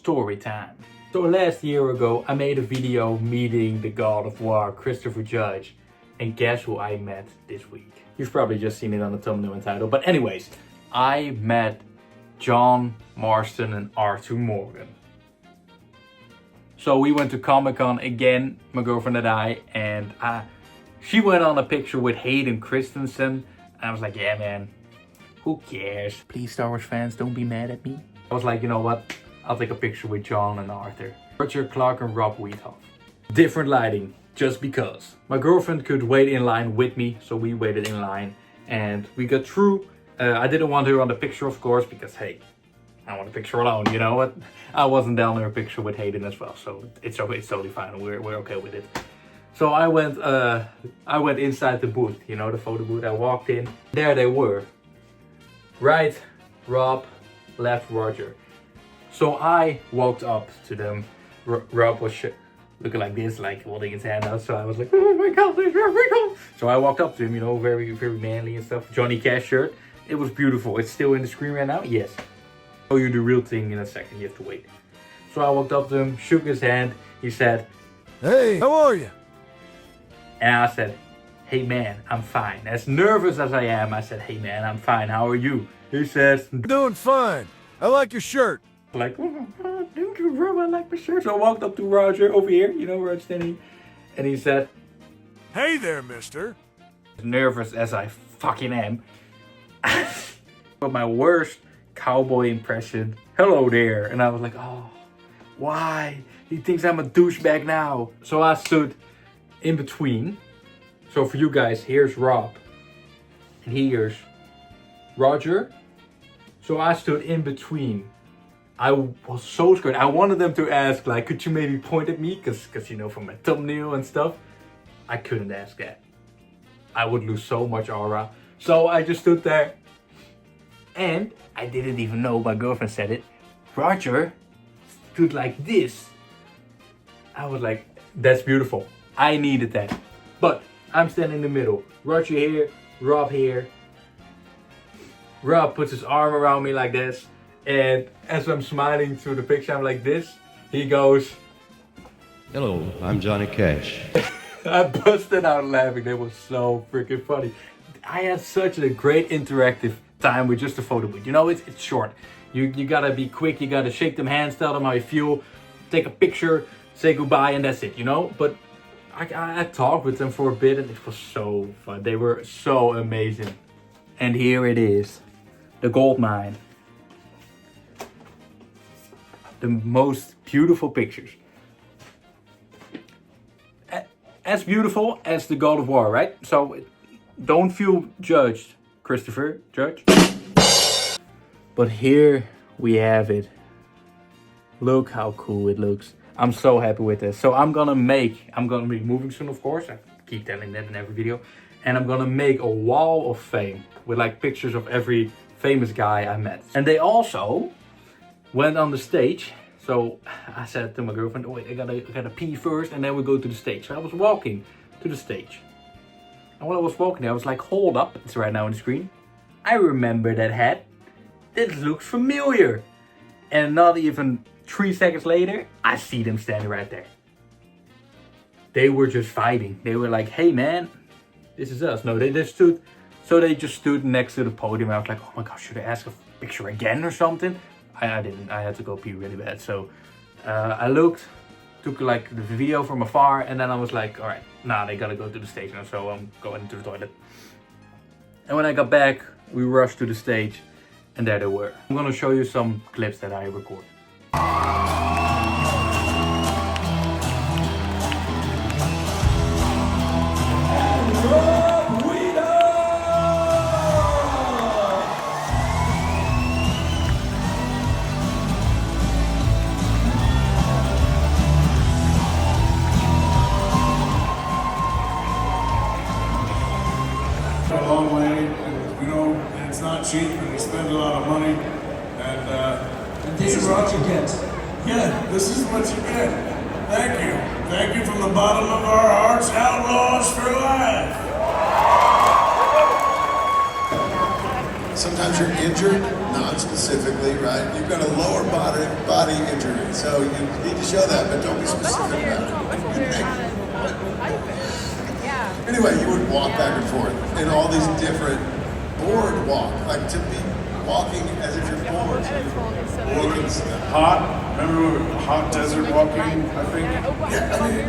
story time. So last year ago, I made a video meeting the God of War, Christopher Judge. And guess who I met this week? You've probably just seen it on the thumbnail and title. But anyways, I met John, Marston and Arthur Morgan. So we went to Comic-Con again, my girlfriend and I. And she went on a picture with Hayden Christensen. And I was like, yeah man, who cares? Please Star Wars fans, don't be mad at me. I was like, you know what? I'll take a picture with John and Arthur. Roger, Clark and Rob Wiethoff. Different lighting. Just because. My girlfriend could wait in line with me, so we waited in line and we got through. I didn't want her on the picture, of course, because hey, I want a picture alone, you know what? I wasn't down in a picture with Hayden as well, so it's totally fine. We're okay with it. So I went inside the booth, you know, the photo booth. I walked in. There they were. Right, Rob, left, Roger. So I walked up to them. Rob was looking like this, like holding his hand out. So I was like, oh my god, there's Rob. So I walked up to him, you know, very, very manly and stuff. Johnny Cash shirt. It was beautiful. It's still in the screen right now? Yes. I'll show you the real thing in a second. You have to wait. So I walked up to him, shook his hand. He said, hey, how are you? And I said, hey man, I'm fine. As nervous as I am, I said, hey man, I'm fine. How are you? He says, doing fine. I like your shirt. Like, oh my god, thank you, bro. I like my shirt. So I walked up to Roger over here, you know, Roger standing. And he said, hey there, mister. As nervous as I fucking am. But my worst cowboy impression, hello there. And I was like, oh, why? He thinks I'm a douchebag now. So I stood in between. So for you guys, here's Rob. And here's Roger. So I stood in between. I was so scared. I wanted them to ask, like, could you maybe point at me? Because you know, from my thumbnail and stuff. I couldn't ask that. I would lose so much aura. So I just stood there. And I didn't even know, my girlfriend said it. Roger stood like this. I was like, that's beautiful. I needed that. But I'm standing in the middle. Roger here, Rob here. Rob puts his arm around me like this. And as I'm smiling through the picture, I'm like this. He goes, hello, I'm Johnny Cash. I busted out laughing. That was so freaking funny. I had such a great interactive time with just a photo booth. You know, it's short. You gotta be quick. You gotta shake them hands, tell them how you feel, take a picture, say goodbye, and that's it, you know? But I talked with them for a bit and it was so fun. They were so amazing. And here it is. The gold mine. The most beautiful pictures. As beautiful as the God of War, right? So don't feel judged, Christopher Judge. But here we have it. Look how cool it looks. I'm so happy with this. So I'm gonna be moving soon, of course. I keep telling that in every video. And I'm gonna make a wall of fame with like pictures of every famous guy I met. And they also went on the stage. So I said to my girlfriend, oh wait, I gotta pee first and then we go to the stage. So I was walking to the stage. And while I was walking there, I was like, hold up, it's right now on the screen. I remember that hat. This looks familiar. And not even 3 seconds later, I see them standing right there. They were just vibing. They were like, hey man, this is us. No, they just stood. So they just stood next to the podium. I was like, oh my gosh, should I ask a picture again or something? I didn't. I had to go pee really bad. So I looked, took like the video from afar, and then I was like, all right, nah, they gotta go to the stage now. So I'm going to the toilet. And when I got back, we rushed to the stage, and there they were. I'm gonna show you some clips that I recorded. A long way, and you know, it's not cheap, and we spend a lot of money, and this is what you get. Yeah, this is what you get. Thank you from the bottom of our hearts, Outlaws. sometimes you're injured, non-specifically, right? You've got a lower body injury, so you need to show that, but don't be specific about it. Anyway, you would walk back and forth in all these different boardwalk, like to be walking as if you're bored. Looking Hot. Remember we were hot desert walking, I think? Yeah, I mean,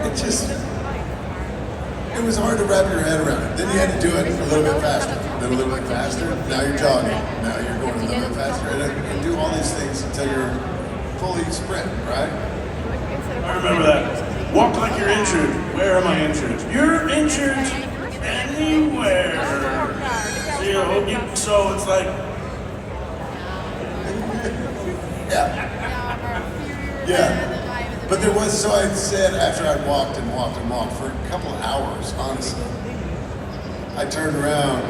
it was hard to wrap your head around it. Then you had to do it a little bit faster, then a little bit faster. Now you're jogging. Now you're going a little bit faster, and do all these things until you're fully sprint, right? I remember that. Walk like you're injured. Where am I injured? You're injured anywhere. So it's like, Yeah. But there was, so I said after I walked and walked and walked for a couple of hours, honestly, I turned around,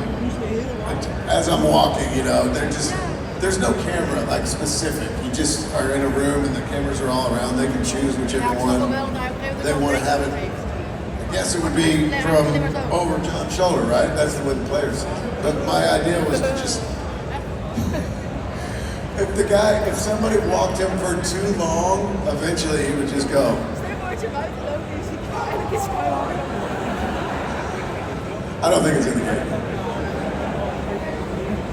as I'm walking, you know, there's no camera, like specific. You just are in a room and the cameras are all around. They can choose whichever one they want to have it. I guess it would be from over John's shoulder, right? That's the way the players see it. But my idea was to just, if somebody walked him for too long, eventually he would just go. I don't think it's in the game.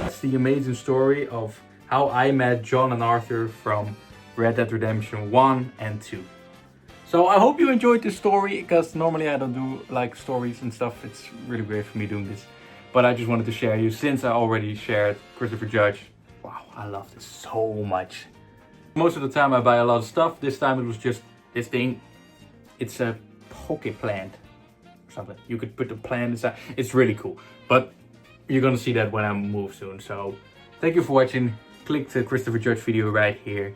That's the amazing story of how I met John and Arthur from Red Dead Redemption 1 and 2. So I hope you enjoyed this story, because normally I don't do like stories and stuff. It's really great for me doing this. But I just wanted to share you, since I already shared Christopher Judge. Wow, I love this so much. Most of the time I buy a lot of stuff. This time it was just this thing. It's a poke plant or something. You could put the plant inside. It's really cool. But you're gonna see that when I move soon. So thank you for watching. Click the Christopher Judge video right here.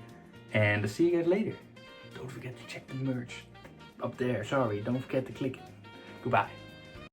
And I'll see you guys later. Don't forget to check the merch up there. Sorry, don't forget to click it. Goodbye.